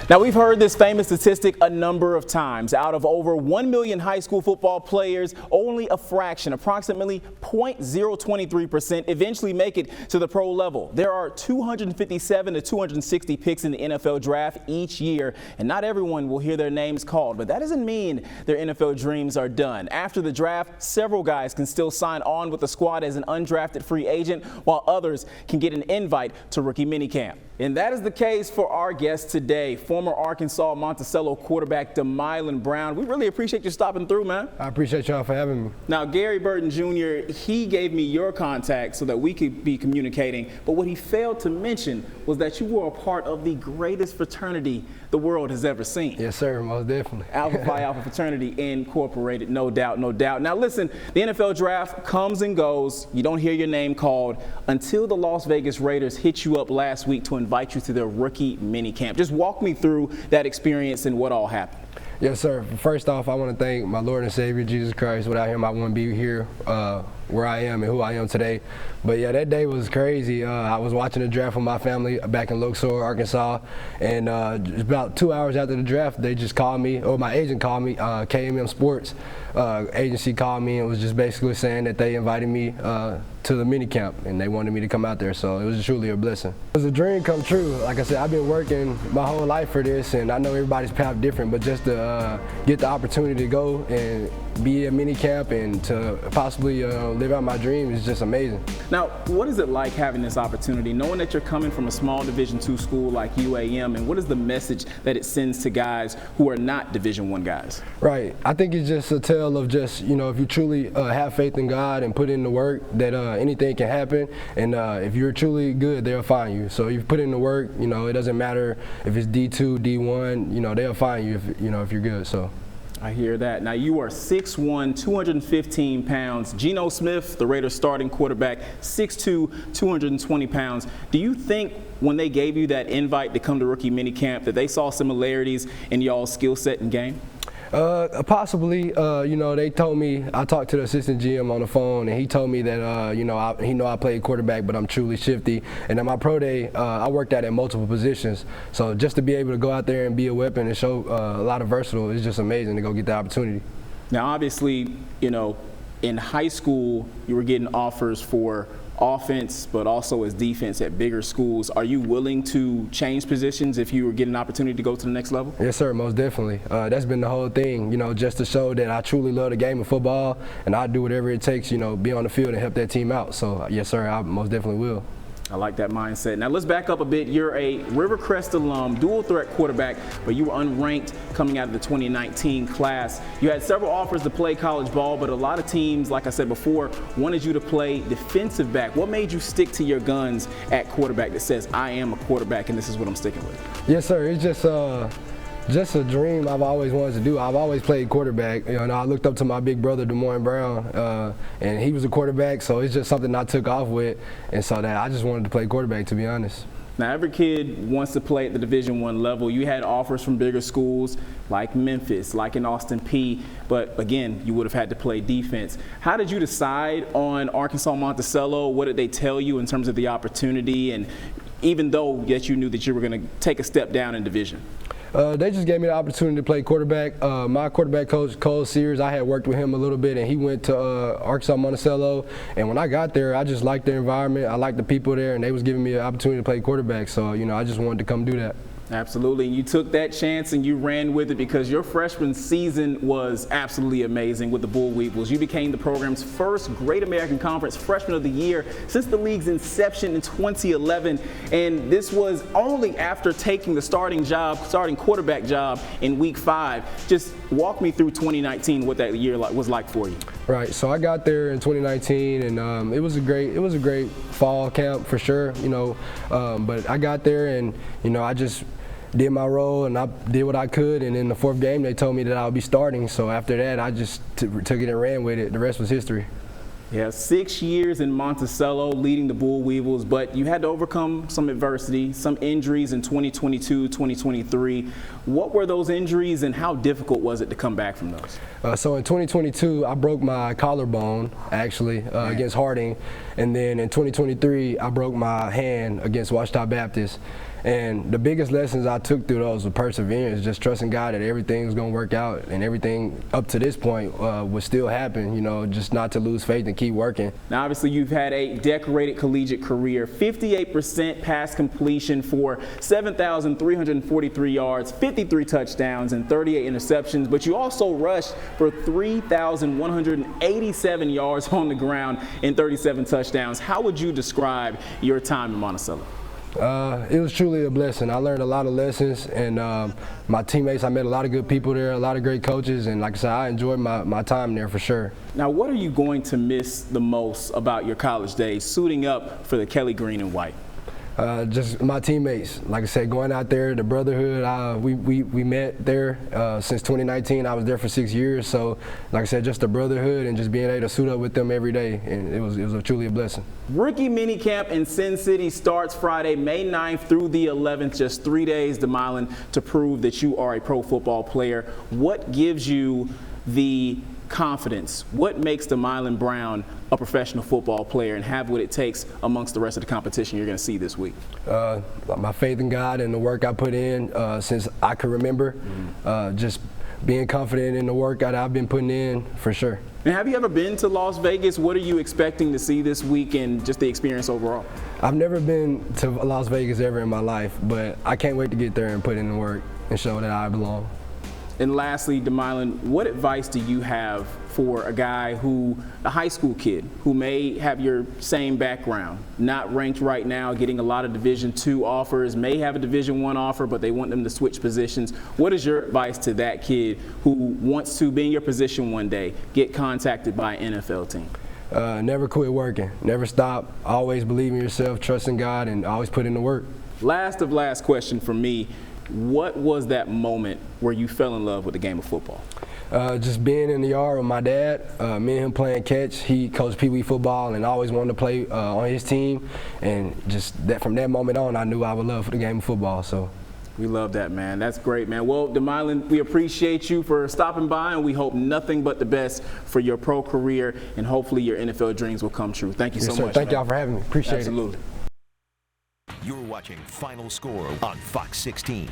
Now, we've heard this famous statistic a number of times. Out of over 1 million high school football players, only a fraction, approximately 0.023%, eventually make it to the pro level. There are 257 to 260 picks in the NFL draft each year, and not everyone will hear their names called, but that doesn't mean their NFL dreams are done. After the draft, several guys can still sign on with the squad as an undrafted free agent, while others can get an invite to rookie minicamp. And that is the case for our guest today, former Arkansas-Monticello quarterback Demilon Brown. We really appreciate you stopping through, man. I appreciate y'all for having me. Now, Gary Burton Jr., he gave me your contact so that we could be communicating, but what he failed to mention was that you were a part of the greatest fraternity the world has ever seen. Yes, sir, most definitely. Alpha Phi Alpha Fraternity Incorporated, no doubt, no doubt. Now listen, the NFL draft comes and goes. You don't hear your name called until the Las Vegas Raiders hit you up last week to invite you to their rookie minicamp. Just walk me through that experience and what all happened. Yes, sir. First off, I want to thank my Lord and Savior, Jesus Christ. Without him, I wouldn't be here where I am and who I am today. But yeah, that day was crazy. I was watching the draft with my family back in Luxor, Arkansas, and about 2 hours after the draft, they just called me, or my agent called me, KMM Sports agency called me and was just basically saying that they invited me to the minicamp and they wanted me to come out there, so it was truly a blessing. It was a dream come true. Like I said, I've been working my whole life for this, and I know everybody's path different, but just to get the opportunity to go and be at minicamp and to possibly live out my dream is just amazing. Now, what is it like having this opportunity, knowing that you're coming from a small Division II school like UAM, and what is the message that it sends to guys who are not Division I guys? Right. I think it's just a tale of just, you know, if you truly have faith in God and put in the work, that anything can happen, and if you're truly good, they'll find you. So if you put in the work, you know, it doesn't matter if it's D2, D1, you know, they'll find you if you're good. So. I hear that. Now, you are 6'1", 215 pounds. Geno Smith, the Raiders starting quarterback, 6'2", 220 pounds. Do you think when they gave you that invite to come to rookie minicamp that they saw similarities in y'all's skill set and game? Possibly. You know, they told me, I talked to the assistant GM on the phone, and he told me that, you know, I played quarterback, but I'm truly shifty. And at my pro day, I worked out at multiple positions. So just to be able to go out there and be a weapon and show a lot of versatile is just amazing to go get the opportunity. Now, obviously, you know, in high school, you were getting offers for offense, but also as defense at bigger schools. Are you willing to change positions if you were getting an opportunity to go to the next level? Yes, sir, most definitely. That's been the whole thing, you know, just to show that I truly love the game of football, and I do whatever it takes, you know, be on the field and help that team out. So, yes, sir, I most definitely will. I like that mindset. Now let's back up a bit. You're a Rivercrest alum, dual threat quarterback, but you were unranked coming out of the 2019 class. You had several offers to play college ball, but a lot of teams, like I said before, wanted you to play defensive back. What made you stick to your guns at quarterback that says, I am a quarterback and this is what I'm sticking with? Yes, sir. It's just a dream I've always wanted to do. I've always played quarterback. You know, I looked up to my big brother, Demilon Brown, and he was a quarterback, so it's just something I took off with, and so that I just wanted to play quarterback, to be honest. Now, every kid wants to play at the Division I level. You had offers from bigger schools like Memphis, like in Austin Peay, but again, you would have had to play defense. How did you decide on Arkansas-Monticello? What did they tell you in terms of the opportunity, and even though that you knew that you were going to take a step down in division? They just gave me the opportunity to play quarterback. My quarterback coach, Cole Sears, I had worked with him a little bit, and he went to Arkansas-Monticello. And when I got there, I just liked the environment. I liked the people there, and they was giving me an opportunity to play quarterback. So, you know, I just wanted to come do that. Absolutely. You took that chance and you ran with it because your freshman season was absolutely amazing with the Boll Weevils. You became the program's first Great American Conference Freshman of the Year since the league's inception in 2011. And this was only after taking the starting quarterback job in week 5. Just walk me through 2019, what that year was like for you. Right. So I got there in 2019, and it was a great fall camp for sure. You know, but I got there, and you know, I just did my role and I did what I could, and in the 4th game they told me that I would be starting, so after that I just took it and ran with it. The rest was history. Yeah, 6 years in Monticello leading the Boll Weevils, but you had to overcome some adversity, some injuries in 2022, 2023. What were those injuries and how difficult was it to come back from those? So in 2022, I broke my collarbone, actually, against Harding. And then in 2023, I broke my hand against Wichita Baptist. And the biggest lessons I took through those were perseverance, just trusting God that everything's going to work out, and everything up to this point would still happen, you know, just not to lose faith and keep working. Now, obviously, you've had a decorated collegiate career, 58% pass completion for 7,343 yards, 53 touchdowns, and 38 interceptions, but you also rushed for 3,187 yards on the ground and 37 touchdowns. How would you describe your time in Monticello? It was truly a blessing. I learned a lot of lessons, and my teammates, I met a lot of good people there, a lot of great coaches, and like I said, I enjoyed my time there for sure. Now, what are you going to miss the most about your college days, suiting up for the Kelly Green and White? Just my teammates. Like I said, going out there, the brotherhood, we met there since 2019. I was there for 6 years. So, like I said, just the brotherhood and just being able to suit up with them every day, and it was truly a blessing. Rookie minicamp in Sin City starts Friday, May 9th through the 11th, just 3 days, Demilon, to prove that you are a pro football player. What gives you the confidence? What makes Demilon Brown a professional football player and have what it takes amongst the rest of the competition you're going to see this week? My faith in God and the work I put in since I can remember. Just being confident in the work that I've been putting in, for sure. And have you ever been to Las Vegas? What are you expecting to see this week and just the experience overall? I've never been to Las Vegas ever in my life, but I can't wait to get there and put in the work and show that I belong. And lastly, Demilon, what advice do you have for a guy a high school kid who may have your same background, not ranked right now, getting a lot of Division II offers, may have a Division I offer, but they want them to switch positions? What is your advice to that kid who wants to be in your position one day, get contacted by an NFL team? Never quit working, never stop, always believe in yourself, trust in God, and always put in the work. Last question from me. What was that moment where you fell in love with the game of football? Just being in the yard with my dad, me and him playing catch. He coached Pee Wee football and always wanted to play on his team. And just from that moment on, I knew I would love the game of football. So we love that, man. That's great, man. Well, Demilon, we appreciate you for stopping by, and we hope nothing but the best for your pro career, and hopefully your NFL dreams will come true. Thank you so much. Thank y'all for having me. Appreciate it. Absolutely. You're watching Final Score on Fox 16.